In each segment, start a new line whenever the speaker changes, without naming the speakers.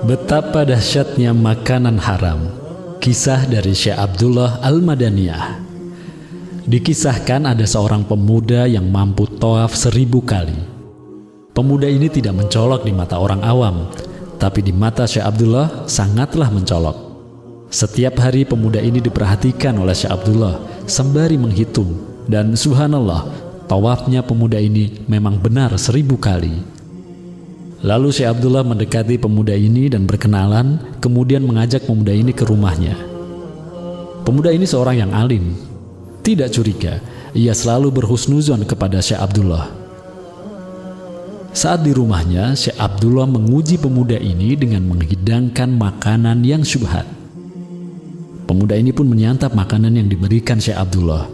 Betapa dahsyatnya makanan haram. Kisah dari Syekh Abdullah Al-Madaniyah. Dikisahkan ada seorang pemuda yang mampu tawaf 1000 kali. Pemuda ini tidak mencolok di mata orang awam, tapi di mata Syekh Abdullah sangatlah mencolok. Setiap hari pemuda ini diperhatikan oleh Syekh Abdullah sembari menghitung, dan subhanallah, tawafnya pemuda ini memang benar 1000 kali. Lalu Syekh Abdullah mendekati pemuda ini dan berkenalan, kemudian mengajak pemuda ini ke rumahnya. Pemuda ini seorang yang alim, tidak curiga, ia selalu berhusnuzon kepada Syekh Abdullah. Saat di rumahnya, Syekh Abdullah menguji pemuda ini dengan menghidangkan makanan yang syubhat. Pemuda ini pun menyantap makanan yang diberikan Syekh Abdullah.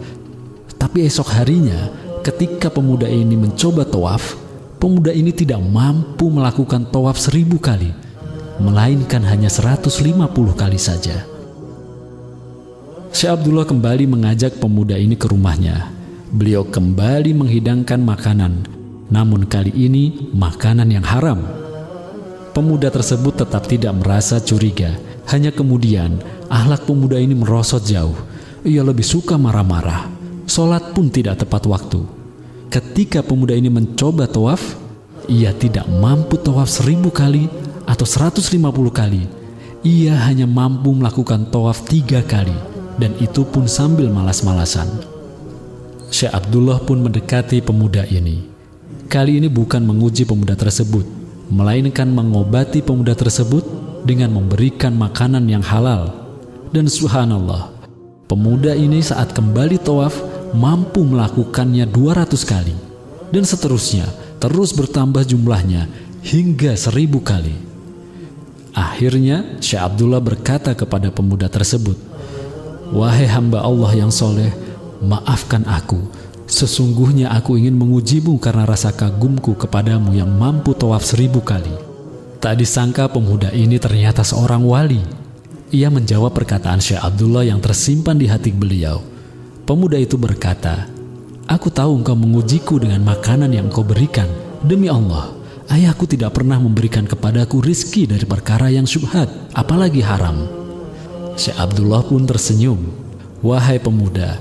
Tapi esok harinya, ketika pemuda ini mencoba tawaf, pemuda ini tidak mampu melakukan tawaf 1000 kali, melainkan hanya 150 kali saja. Syekh Abdullah kembali mengajak pemuda ini ke rumahnya. Beliau kembali menghidangkan makanan, namun kali ini makanan yang haram. Pemuda tersebut tetap tidak merasa curiga, hanya kemudian akhlak pemuda ini merosot jauh. Ia lebih suka marah-marah, sholat pun tidak tepat waktu. Ketika pemuda ini mencoba tawaf, ia tidak mampu tawaf 1000 kali atau 150 kali. Ia hanya mampu melakukan tawaf 3 kali, dan itu pun sambil malas-malasan. Syekh Abdullah pun mendekati pemuda ini. Kali ini bukan menguji pemuda tersebut, melainkan mengobati pemuda tersebut dengan memberikan makanan yang halal. Dan subhanallah, pemuda ini saat kembali tawaf mampu melakukannya 200 kali, dan seterusnya, terus bertambah jumlahnya hingga 1000 kali. Akhirnya Syekh Abdullah berkata kepada pemuda tersebut, "Wahai hamba Allah yang soleh, maafkan aku. Sesungguhnya aku ingin mengujimu karena rasa kagumku kepadamu yang mampu tawaf 1000 kali." Tak disangka pemuda ini ternyata seorang wali. Ia menjawab perkataan Syekh Abdullah yang tersimpan di hati beliau. Pemuda itu berkata, "Aku tahu engkau mengujiku dengan makanan yang engkau berikan. Demi Allah, ayahku tidak pernah memberikan kepadaku rizki dari perkara yang syubhat, apalagi haram." Syekh Abdullah pun tersenyum. "Wahai pemuda,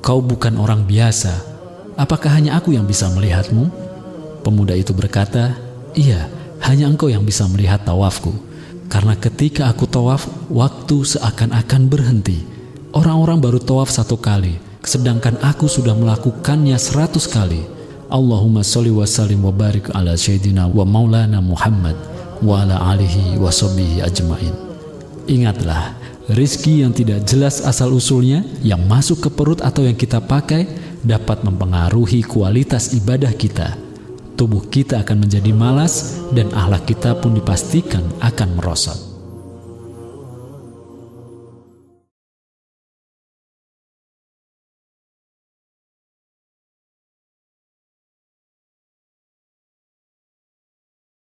kau bukan orang biasa. Apakah hanya aku yang bisa melihatmu?" Pemuda itu berkata, "Iya, hanya engkau yang bisa melihat tawafku. Karena ketika aku tawaf, waktu seakan-akan berhenti. Orang-orang baru tawaf 1 kali, sedangkan aku sudah melakukannya 100 kali. Allahumma sholli wa sallim wa barik ala sayyidina wa maulana Muhammad wa ala alihi wa sahbihi ajmain." Ingatlah, rizki yang tidak jelas asal-usulnya, yang masuk ke perut atau yang kita pakai, dapat mempengaruhi kualitas ibadah kita. Tubuh kita akan menjadi malas, dan akhlak kita pun dipastikan akan merosot.